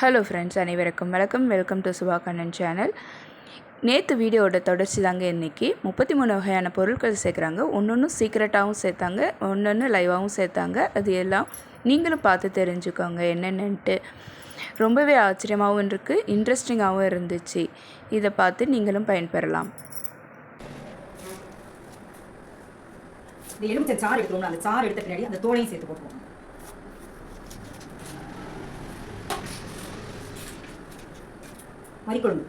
Hello friends, அனைவருக்கும் welcome to Subha Kannan channel. நேற்று வீடியோவோட தொடர்ச்சி தாங்க இன்றைக்கி 33 வகையான பொருட்கள் சேர்க்குறாங்க. ஒன்று சீக்ரெட்டாகவும் சேர்த்தாங்க, ஒன்று லைவாகவும் சேர்த்தாங்க. அது எல்லாம் நீங்களும் பார்த்து தெரிஞ்சுக்கோங்க என்னென்னட்டு. ரொம்பவே ஆச்சரியமாகவும் இருக்குது, இன்ட்ரெஸ்டிங்காகவும் இருந்துச்சு. இதை பார்த்து நீங்களும் பயன்பெறலாம். இந்த எலுமிச்சை சாறு எடுத்துக்கணும். அந்த சாறு எடுத்த பின்னாடி அந்த தோலையும் சேர்த்து போட்டுருவோம். மறிக்குழம்பு,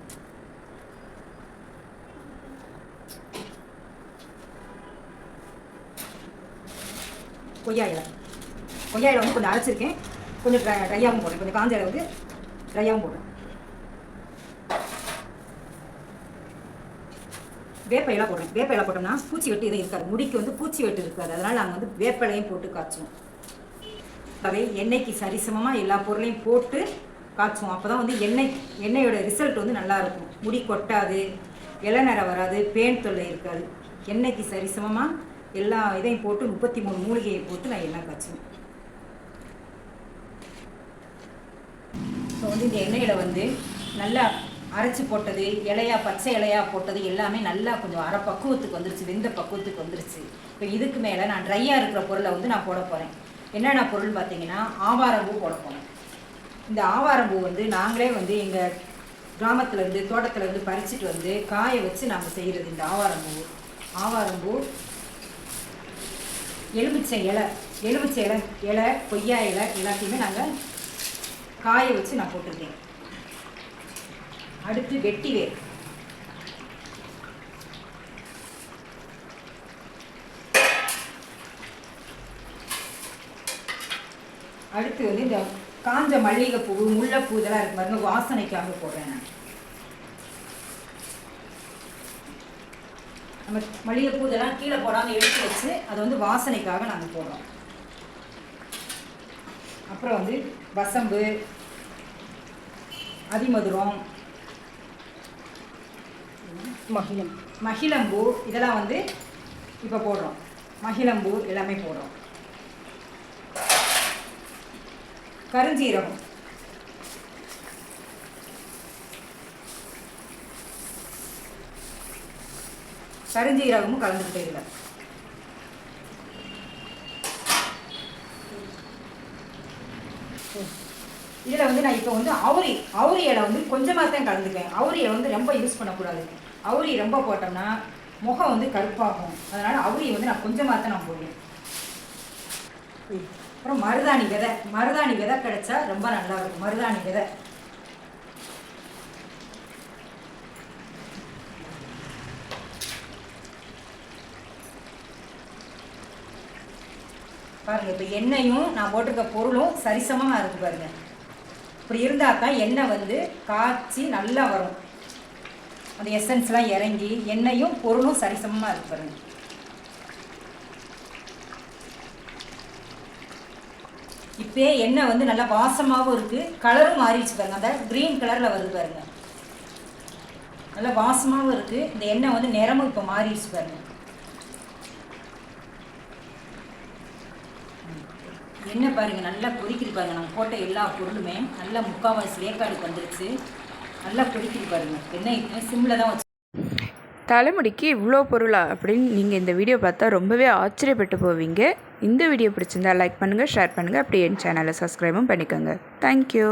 கொய்யா இலை வந்து கொஞ்சம் அரைச்சிருக்கேன், கொஞ்சம் ட்ரையாகவும் போடுறேன், கொஞ்சம் காஞ்ச இலை வந்து ட்ரையாகவும் போடுறேன். வேப்ப போடுறேன். வேப்ப இலை போட்டோம்னா பூச்சி வெட்டு எதுவும் இருக்காது, முடிக்கு வந்து பூச்சி வெட்டு இருக்காது. அதனால் நாங்கள் வந்து வேப்ப இலையும் போட்டு காய்ச்சுவோம். அவை எண்ணெய்க்கு சரிசமமாக எல்லா பொருளையும் போட்டு காய்ச்சுவோம். அப்போ தான் வந்து எண்ணெயோட ரிசல்ட் வந்து நல்லாயிருக்கும். முடி கொட்டாது, இளநரை வராது, பேன் தொல்லை இருக்காது. எண்ணெய்க்கு சரிசமமாக எல்லா இதையும் போட்டு 33 மூலிகையை போட்டு நான் எண்ணெய் காய்ச்சுவேன். இப்போ வந்து இந்த எண்ணெயில் வந்து நல்லா அரைச்சி போட்டது, இலையா பச்சை இலையா போட்டது எல்லாமே நல்லா கொஞ்சம் அரை பக்குவத்துக்கு வந்துருச்சு, வெந்த பக்குவத்துக்கு வந்துருச்சு. இப்போ இதுக்கு மேலே நான் ட்ரையாக இருக்கிற பொருளை வந்து நான் போட போகிறேன். என்னென்ன பொருள் பார்த்தீங்கன்னா, ஆவாரம்பூ போட போகிறேன். இந்த ஆவாரம்பூ வந்து நாங்களே வந்து எங்கள் கிராமத்துலேருந்து தோட்டத்துலேருந்து பறிச்சுட்டு வந்து காய வச்சு நாங்கள் செய்கிறது. இந்த ஆவாரம்பூ எலுமிச்சை இலை, கொய்யா இலை எல்லாத்தையுமே நாங்கள் காய வச்சு நான் போட்டிருக்கேன். அடுத்து வெட்டிவேர், அடுத்து வந்து இந்த காஞ்ச மல்லிகைப்பூ, முல்லைப்பூ இதெல்லாம் இருக்கு பாருங்க, வாசனைக்காக போடுறேன் நான். நம்ம மல்லிகைப்பூ இதெல்லாம் கீழே போடாமல் எடுத்து வச்சு அதை வந்து வாசனைக்காக நாங்கள் போடுறோம். அப்புறம் வந்து வசம்பு, அதிமதுரம், மகிழம்பூ இதெல்லாம் வந்து இப்போ போடுறோம். மகிழம்பூ எல்லாமே போடுறோம். கருஞ்சீரகம், கருஞ்சீரகமும் கலந்துக்கிட்டே இல்லை. இதில் வந்து நான் இப்போ வந்து அவுரி இலை வந்து கொஞ்சமாக தான் கலந்துக்குவேன். அவுரியை வந்து ரொம்ப யூஸ் பண்ணக்கூடாது. அவுரி ரொம்ப போட்டோம்னா முகம் வந்து கருப்பாகும். அதனால் அவுரியை வந்து நான் கொஞ்சமாக தான் நான் போடுவேன். அப்புறம் மருதாணி விதை கிடைச்சா ரொம்ப நல்லா இருக்கும். மருதாணி விதை பாருங்க. இப்போ எண்ணெயும் நான் போட்டிருக்க பொருளும் சரிசமமாக இருக்கு பாருங்க. இப்படி இருந்தால் தான் எண்ணெய் வந்து காய்ச்சி நல்லா வரும். அந்த எசன்ஸ்லாம் இறங்கி எண்ணெயும் பொருளும் சரிசமமாக இருக்கு பாருங்க. இப்போ எண்ணெய் வந்து நல்லா வாசமாகவும் இருக்குது, கலரும் மாறிடுச்சு பாருங்க. அந்த க்ரீன் கலரில் வருது பாருங்க, நல்லா வாசமாகவும் இருக்குது. இந்த எண்ணெய் வந்து நிறமும் இப்போ மாறிடுச்சு பாருங்க. எண்ணெய் பாருங்கள் நல்லா கொதிக்கிது பாருங்கள். நம்ம போட்ட எல்லா பொருளுமே நல்லா முக்கால்வாசி வேக்காடுக்கு வந்துருச்சு. நல்லா கொதிக்கிது பாருங்கள். எண்ணெய் சிம்மில் தான் வச்சு. தலைமுடிக்கு இவ்வளோ பொருளா அப்படின்னு நீங்கள் இந்த வீடியோ பார்த்தா ரொம்பவே ஆச்சரியப்பட்டு போவீங்க. இந்த வீடியோ பிடிச்சிருந்தா லைக் பண்ணுங்கள், ஷேர் பண்ணுங்கள், அப்படியே என் சேனலை சப்ஸ்கிரைபும் பண்ணிக்கோங்க. தேங்க்யூ.